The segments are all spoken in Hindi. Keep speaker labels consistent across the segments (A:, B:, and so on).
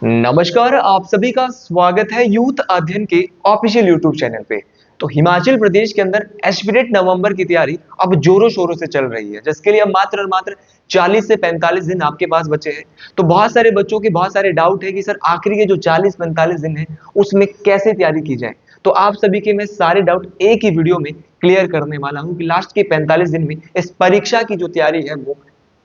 A: नमस्कार, आप सभी का स्वागत है यूथ अध्ययन के ऑफिशियल यूट्यूब चैनल पे। तो हिमाचल प्रदेश के अंदर एस्पिरेट नवंबर की तैयारी अब जोरों शोरों से चल रही है, जिसके लिए अब मात्र और मात्र 40 से 45 दिन आपके पास बचे हैं। तो बहुत सारे बच्चों के बहुत सारे डाउट है कि सर आखिरी के जो 40-45 दिन है उसमें कैसे तैयारी की जाए। तो आप सभी के मैं सारे डाउट एक ही वीडियो में क्लियर करने वाला हूँ कि लास्ट के 45 दिन में इस परीक्षा की जो तैयारी है वो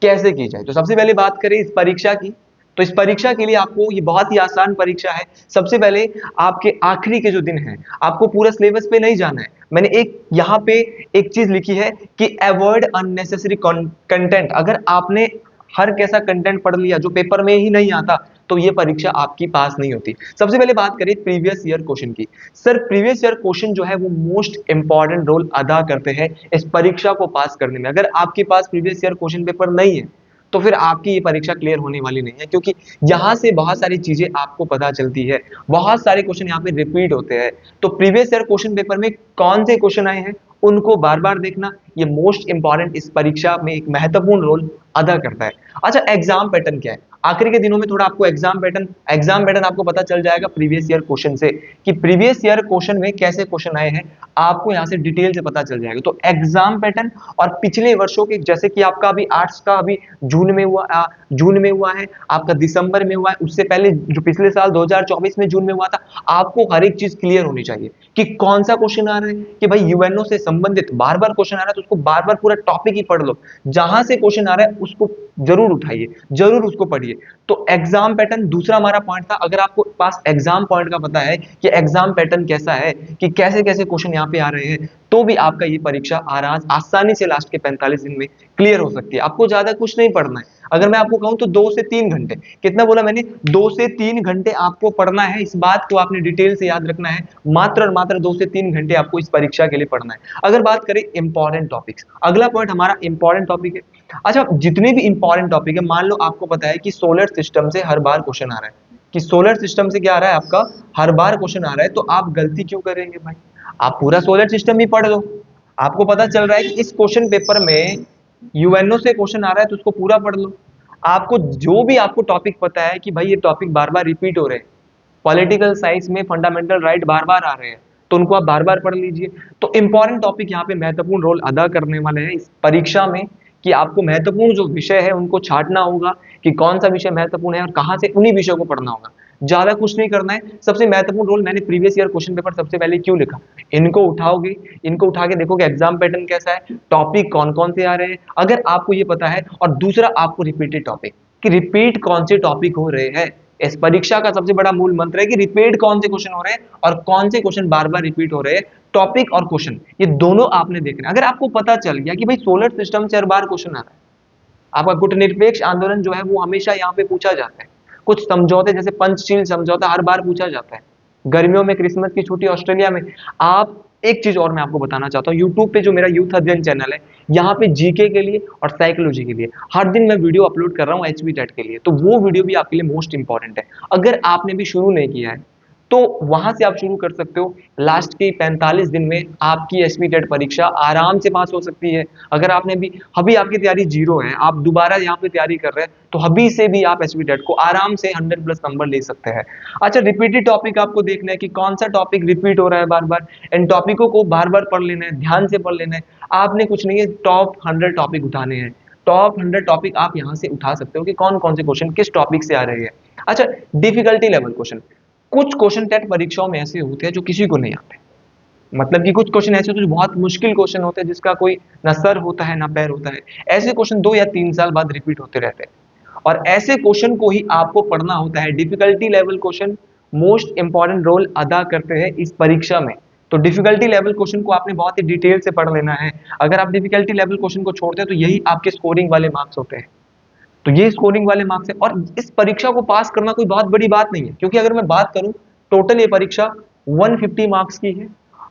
A: कैसे की जाए। तो सबसे पहले बात करें इस परीक्षा की, तो इस परीक्षा के लिए आपको ये बहुत ही आसान परीक्षा है। सबसे पहले आपके आखिरी के जो दिन हैं, आपको पूरा सिलेबस पे नहीं जाना है। मैंने एक यहाँ पे एक चीज लिखी है कि अवॉइड अननेसेसरी कंटेंट। अगर आपने हर कैसा कंटेंट पढ़ लिया जो पेपर में ही नहीं आता, तो ये परीक्षा आपकी पास नहीं होती। सबसे पहले बात करें प्रीवियस ईयर क्वेश्चन की। सर प्रीवियस ईयर क्वेश्चन जो है वो मोस्ट इंपॉर्टेंट रोल अदा करते हैं इस परीक्षा को पास करने में। अगर आपके पास प्रीवियस ईयर क्वेश्चन पेपर नहीं है तो फिर आपकी ये परीक्षा क्लियर होने वाली नहीं है, क्योंकि यहाँ से बहुत सारी चीजें आपको पता चलती है। बहुत सारे क्वेश्चन यहाँ पे रिपीट होते हैं। तो प्रीवियस ईयर क्वेश्चन पेपर में कौन से क्वेश्चन आए हैं उनको बार बार देखना ये मोस्ट इंपॉर्टेंट इस परीक्षा में एक महत्वपूर्ण रोल अदा करता है। अच्छा, एग्जाम पैटर्न क्या है? आखिरी के दिनों में थोड़ा आपको एग्जाम पैटर्न आपको पता चल जाएगा प्रीवियस ईयर क्वेश्चन से, कि प्रीवियस ईयर क्वेश्चन में कैसे क्वेश्चन आए हैं आपको यहाँ से डिटेल से पता चल जाएगा। तो एग्जाम पैटर्न और पिछले वर्षों के, जैसे कि आपका अभी आर्ट्स का अभी जून में हुआ है, आपका दिसंबर में हुआ है, उससे पहले जो पिछले साल 2024 में जून में हुआ था, आपको हर एक चीज क्लियर होनी चाहिए कि कौन सा क्वेश्चन आ रहा है। कि भाई यूएनओ से संबंधित बार बार क्वेश्चन आ रहा है तो उसको बार बार पूरा टॉपिक ही पढ़ लो। जहां से क्वेश्चन आ रहा है उसको जरूर उठाइए, जरूर उसको पढ़िए। तो एग्जाम पैटर्न दूसरा हमारा पॉइंट था। अगर आपको पास एग्जाम पॉइंट का पता है कि एग्जाम पैटर्न कैसा है, कि कैसे कैसे क्वेश्चन यहाँ पे आ रहे हैं, तो भी आपका ये परीक्षा आसानी से लास्ट के 45 दिन में क्लियर हो सकती है। आपको ज्यादा कुछ नहीं पढ़ना है। अगर मैं आपको कहूं तो 2 से 3 घंटे, कितना बोला मैंने, 2 से 3 घंटे आपको पढ़ना है। इस बात को आपने डिटेल से याद रखना है। मात्र और मात्र 2 से 3 घंटे आपको इस परीक्षा के लिए पढ़ना है। अगर बात करें इंपॉर्टेंट टॉपिक्स, अगला पॉइंट हमारा इंपॉर्टेंट टॉपिक है। अच्छा, जितने भी इंपॉर्टेंट टॉपिक है, मान लो आपको पता है कि सोलर सिस्टम से हर बार क्वेश्चन आ रहा है, कि सोलर सिस्टम से क्या आ रहा है आपका, हर बार क्वेश्चन आ रहा है, तो आप गलती क्यों करेंगे भाई? आप पूरा सोलर सिस्टम ही पढ़ लो। आपको पता चल रहा है कि इस क्वेश्चन पेपर में यूएनओ से क्वेश्चन आ रहा है तो उसको पूरा पढ़ लो। आपको जो भी आपको टॉपिक पता है कि भाई ये टॉपिक बार बार रिपीट हो रहे हैं, पॉलिटिकल साइंस में फंडामेंटल राइट बार बार आ रहे हैं, तो उनको आप बार बार पढ़ लीजिए। तो इंपॉर्टेंट टॉपिक यहाँ पे महत्वपूर्ण रोल अदा करने वाले हैं इस परीक्षा में, कि आपको महत्वपूर्ण जो विषय है उनको छांटना होगा कि कौन सा विषय महत्वपूर्ण है और कहाँ से उन्हीं विषयों को पढ़ना होगा। ज्यादा कुछ नहीं करना है। सबसे महत्वपूर्ण रोल मैंने प्रीवियस ईयर क्वेश्चन पेपर सबसे पहले क्यों लिखा, इनको उठाओगे, इनको उठा के देखोगे एग्जाम पैटर्न कैसा है, टॉपिक कौन कौन से आ रहे हैं, अगर आपको ये पता है। और दूसरा आपको रिपीटेड टॉपिक, कि रिपीट कौन से टॉपिक हो रहे हैं। इस परीक्षा का सबसे बड़ा मूल मंत्र है कि रिपीट कौन से क्वेश्चन हो रहे हैं और कौन से क्वेश्चन बार बार रिपीट हो रहे हैं। टॉपिक और क्वेश्चन ये दोनों आपने देखना है। अगर आपको पता चल गया कि भाई सोलर सिस्टम से हर बार क्वेश्चन आ रहा है, आपका गुटनिरपेक्ष आंदोलन जो है वो हमेशा यहाँ पे पूछा जाता है, कुछ समझौते जैसे पंचशील समझौता हर बार पूछा जाता है, गर्मियों में क्रिसमस की छुट्टी ऑस्ट्रेलिया में। आप एक चीज और मैं आपको बताना चाहता हूँ, यूट्यूब पे जो मेरा यूथ अध्ययन चैनल है, यहाँ पे जीके के लिए और साइकोलॉजी के लिए हर दिन मैं वीडियो अपलोड कर रहा हूँ एचबी टेट के लिए, तो वो वीडियो भी आपके लिए मोस्ट इंपॉर्टेंट है। अगर आपने भी शुरू नहीं किया है तो वहां से आप शुरू कर सकते हो। लास्ट के 45 दिन में आपकी एसपी टेट परीक्षा आराम से पास हो सकती है। अगर आपने भी अभी आपकी तैयारी जीरो है, आप दोबारा यहाँ पे तैयारी कर रहे हैं, तो अभी से भी आप एसपी टेट को आराम से 100+ नंबर ले सकते हैं। अच्छा, रिपीटेड टॉपिक आपको देखना है कि कौन सा टॉपिक रिपीट हो रहा है बार बार। इन टॉपिकों को बार बार पढ़ लेना है, ध्यान से पढ़ लेना है। आपने कुछ नहीं है, टॉप 100 टॉपिक उठाने हैं। टॉप 100 टॉपिक आप यहाँ से उठा सकते हो कि कौन कौन से क्वेश्चन किस टॉपिक से आ रहे हैं। अच्छा, डिफिकल्टी लेवल क्वेश्चन, कुछ क्वेश्चन टेट परीक्षाओं में ऐसे होते हैं जो किसी को नहीं आते। मतलब कि कुछ क्वेश्चन ऐसे होते हैं जो बहुत मुश्किल क्वेश्चन होते हैं, जिसका कोई ना सर होता है ना पैर होता है। ऐसे क्वेश्चन 2 या 3 साल बाद रिपीट होते रहते हैं, और ऐसे क्वेश्चन को ही आपको पढ़ना होता है। Difficulty level question most important role अदा करते हैं इस परीक्षा में। तो डिफिकल्टी लेवल क्वेश्चन को आपने बहुत ही डिटेल से पढ़ लेना है। अगर आप डिफिकल्टी लेवल क्वेश्चन को छोड़ते हैं तो यही आपके स्कोरिंग वाले मार्क्स होते हैं। तो ये स्कोरिंग वाले मार्क्स है, और इस परीक्षा को पास करना कोई बहुत बड़ी बात नहीं है, क्योंकि अगर मैं बात करूं टोटल ये परीक्षा 150 मार्क्स की है,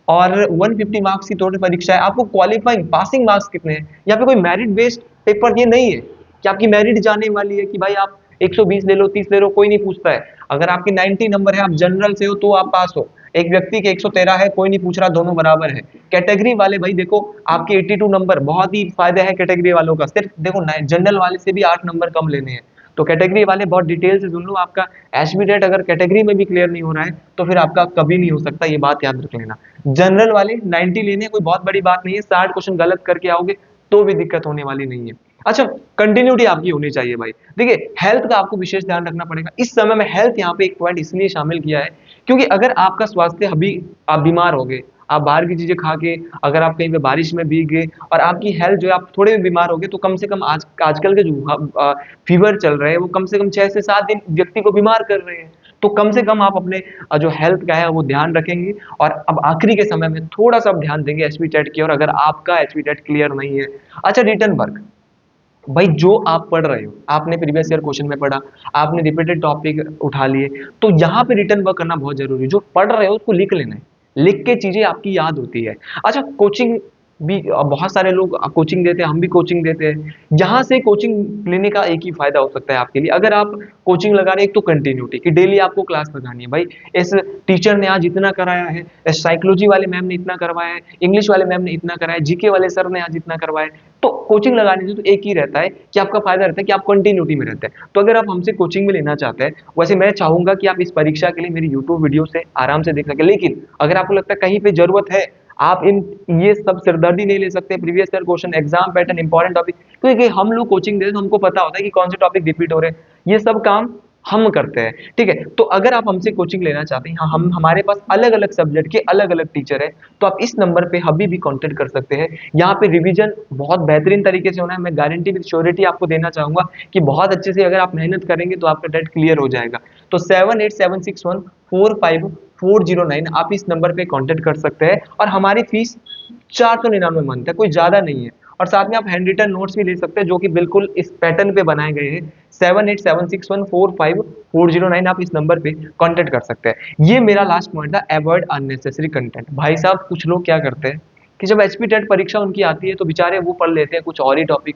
A: और 150 मार्क्स की टोटल परीक्षा है। आपको क्वालिफाइंग पासिंग मार्क्स कितने हैं, यहाँ पे कोई मेरिट बेस्ड पेपर ये नहीं है कि आपकी मेरिट जाने वाली है कि भाई आप 120 ले लो, 30 ले लो, कोई नहीं पूछता है। अगर आपके 90 नंबर है, आप जनरल से हो तो आप पास हो। एक व्यक्ति के 113 है, कोई नहीं पूछ रहा, दोनों बराबर है। कैटेगरी वाले भाई देखो, आपके 82 नंबर, बहुत ही फायदा है कैटेगरी वालों का। सिर्फ देखो जनरल वाले से भी 8 नंबर कम लेने हैं। तो कैटेगरी वाले बहुत डिटेल से सुन लो, आपका एचबीटेट अगर कैटेगरी में भी क्लियर नहीं हो रहा है तो फिर आपका कभी नहीं हो सकता, ये बात याद रख लेना। जनरल वाले 90 लेने कोई बहुत बड़ी बात नहीं है, 60 क्वेश्चन गलत करके आओगे तो भी दिक्कत होने वाली नहीं है। अच्छा, कंटिन्यूटी आपकी होनी चाहिए भाई। देखिए हेल्थ का आपको विशेष ध्यान रखना पड़ेगा इस समय में। हेल्थ यहाँ पे एक पॉइंट इसलिए शामिल किया है क्योंकि अगर आपका स्वास्थ्य अभी, आप बीमार हो गए, आप बाहर की चीजें खा के, अगर आप कहीं पे बारिश में भीग गए और आपकी हेल्थ जो है, आप थोड़े भी बीमार हो गए, तो कम से कम आजकल के जो फीवर चल रहे हैं वो कम से कम 6 से 7 दिन व्यक्ति को बीमार कर रहे हैं। तो कम से कम आप अपने जो हेल्थ का है वो ध्यान रखेंगे। और अब आखिरी के समय में थोड़ा सा ध्यान देंगे एचपी टेट की, और अगर आपका एचपी टेट क्लियर नहीं है। अच्छा, रिटर्न वर्क भाई, जो आप पढ़ रहे हो, आपने प्रीवियस ईयर क्वेश्चन में पढ़ा, आपने रिपीटेड टॉपिक उठा लिए, तो यहाँ पे रिटर्न वर्क करना बहुत जरूरी है। जो पढ़ रहे हो उसको लिख लेना है, लिख के चीजें आपकी याद होती है। अच्छा, कोचिंग भी बहुत सारे लोग कोचिंग देते हैं, हम भी कोचिंग देते हैं। यहाँ से कोचिंग लेने का एक ही फायदा हो सकता है आपके लिए, अगर आप कोचिंग लगा रहे हैं, एक तो कंटिन्यूटी कि डेली आपको क्लास लगानी है भाई। इस टीचर ने आज इतना कराया है, इस साइकोलॉजी वाले मैम ने इतना करवाया है, इंग्लिश वाले मैम ने इतना कराया है, जीके वाले सर ने आज इतना करवाया है। तो कोचिंग लगाने से तो एक ही रहता है कि आपका फायदा रहता है कि आप कंटिन्यूटी में रहते हैं। तो अगर आप हमसे कोचिंग में लेना चाहते हैं, वैसे मैं चाहूंगा कि आप इस परीक्षा के लिए मेरी यूट्यूब वीडियो से आराम से देख सके। लेकिन अगर आपको लगता है कहीं पे जरूरत है, आप इन ये सब सिरदर्दी नहीं ले सकते, previous year question, exam pattern, important topic, क्योंकि हम लोग कोचिंग देते हैं तो हमको पता होता है कि कौन से टॉपिक रिपीट हो रहे हैं, ये सब काम हम करते हैं। ठीक है, तो अगर आप हमसे कोचिंग लेना चाहते हैं, हम हमारे पास अलग अलग सब्जेक्ट के अलग अलग टीचर है, तो आप इस नंबर पे अभी भी कांटेक्ट कर सकते हैं। यहाँ पे रिवीजन बहुत बेहतरीन तरीके से होना है। मैं गारंटी विद श्योरिटी आपको देना चाहूंगा कि बहुत अच्छे से अगर आप मेहनत करेंगे तो आपका टेट क्लियर हो जाएगा। तो 7876145409 आप इस नंबर पे कांटेक्ट कर सकते हैं। और हमारी फीस 499 मंथ है, कोई ज्यादा नहीं है। और साथ में आप हैंड रिटन नोट्स भी ले सकते हैं जो कि बिल्कुल इस पैटर्न पे बनाए गए हैं। 7876145409 आप इस नंबर पे कांटेक्ट कर सकते हैं। ये मेरा लास्ट पॉइंट था, अवॉइड अननेसेसरी कंटेंट। भाई साहब, कुछ लोग क्या करते हैं कि जब एचपी टेट परीक्षा उनकी आती है तो बेचारे वो पढ़ लेते हैं कुछ और ही टॉपिक,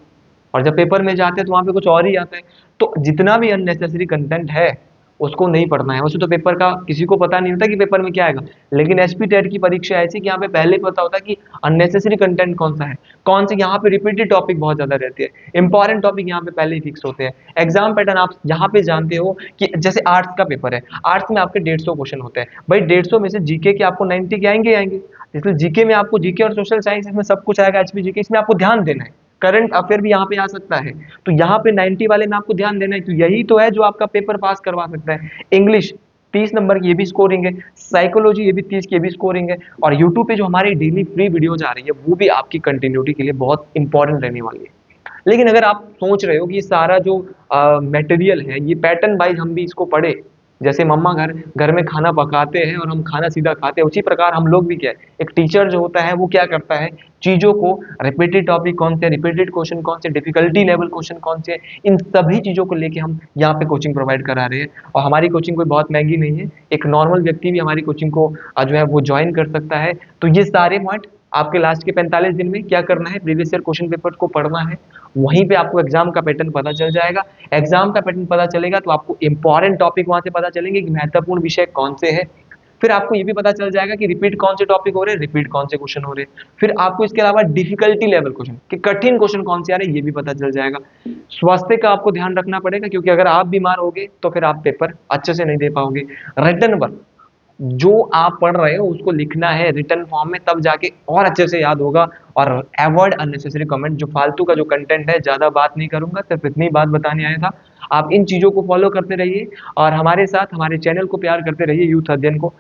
A: और जब पेपर में जाते हैं तो वहां पे कुछ और ही आता है। तो जितना भी अननेसेसरी कंटेंट है उसको नहीं पढ़ना है। वैसे तो पेपर का किसी को पता नहीं होता कि पेपर में क्या आएगा, लेकिन एचपी टेट की परीक्षा ऐसी कि यहाँ पे पहले ही पता होता है कि अननेसेसरी कंटेंट कौन सा है, कौन से यहाँ पे रिपीटेड टॉपिक बहुत ज्यादा रहते हैं, इंपॉर्टेंट टॉपिक यहाँ पे पहले ही फिक्स होते हैं। एग्जाम पैटर्न आप यहाँ पे जानते हो कि जैसे आर्ट्स का पेपर है, आर्ट्स में आपके 150 क्वेश्चन होते हैं भाई, 150 में से जीके के आपको 90 के आएंगे। इसलिए जीके में आपको, जीके और सोशल साइंस इसमें सब कुछ आएगा, एचपी जीके इसमें आपको ध्यान देना है। करंट अफेयर भी यहाँ पे आ सकता है, तो यहाँ पे 90 वाले में आपको ध्यान देना है, तो यही तो है जो आपका पेपर पास करवा सकता है। इंग्लिश 30 नंबर की ये भी स्कोरिंग है, साइकोलॉजी ये भी 30 की ये भी स्कोरिंग है। और यूट्यूब पे जो हमारी डेली फ्री वीडियोज आ रही है वो भी आपकी कंटिन्यूटी के लिए बहुत इंपॉर्टेंट रहने वाली है। लेकिन अगर आप सोच रहे हो कि ये सारा जो मटेरियल है ये पैटर्न वाइज हम भी इसको पढ़े, जैसे मम्मा घर घर में खाना पकाते हैं और हम खाना सीधा खाते हैं, उसी प्रकार हम लोग भी क्या है, एक टीचर जो होता है वो क्या करता है, चीजों को, रिपीटेड टॉपिक कौन से, रिपीटेड क्वेश्चन कौन से, डिफिकल्टी लेवल क्वेश्चन कौन से, इन सभी चीजों को लेके हम यहाँ पे कोचिंग प्रोवाइड करा रहे हैं। और हमारी कोचिंग कोई बहुत महंगी नहीं है, एक नॉर्मल व्यक्ति भी हमारी कोचिंग को जो है वो ज्वाइन कर सकता है। तो ये सारे पॉइंट आपके लास्ट के 45 दिन में क्या करना है, प्रीवियस ईयर क्वेश्चन पेपर को पढ़ना है, वहीं पे आपको एग्जाम का पैटर्न पता चल जाएगा। एग्जाम का पैटर्न पता चलेगा तो आपको इंपॉर्टेंट टॉपिक वहां से पता चलेंगे कि महत्वपूर्ण विषय कौन से है। फिर आपको ये भी पता चल जाएगा कि रिपीट कौन से टॉपिक हो रहे हैं, रिपीट कौन से क्वेश्चन हो रहे हैं। फिर आपको इसके अलावा डिफिकल्टी लेवल क्वेश्चन, कि कठिन क्वेश्चन कौन से आ रहे हैं, ये भी पता चल जाएगा। स्वास्थ्य का आपको ध्यान रखना पड़ेगा, क्योंकि अगर आप बीमार होगे तो फिर आप पेपर अच्छे से नहीं दे पाओगे। रिटन वर्क, जो आप पढ़ रहे हो उसको लिखना है रिटन फॉर्म में, तब जाके और अच्छे से याद होगा। और अवॉइड अननेसेसरी कमेंट, जो फालतू का जो कंटेंट है, ज्यादा बात नहीं करूंगा, सिर्फ इतनी बात बताने आया था। आप इन चीजों को फॉलो करते रहिए और हमारे साथ हमारे चैनल को प्यार करते रहिए, यूथ अध्ययन को।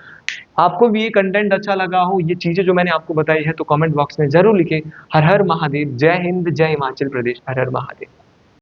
A: आपको भी ये कंटेंट अच्छा लगा हो, ये चीजें जो मैंने आपको बताई है, तो कमेंट बॉक्स में जरूर लिखे। हर हर महादेव, जय हिंद, जय हिमाचल प्रदेश, हर हर महादेव।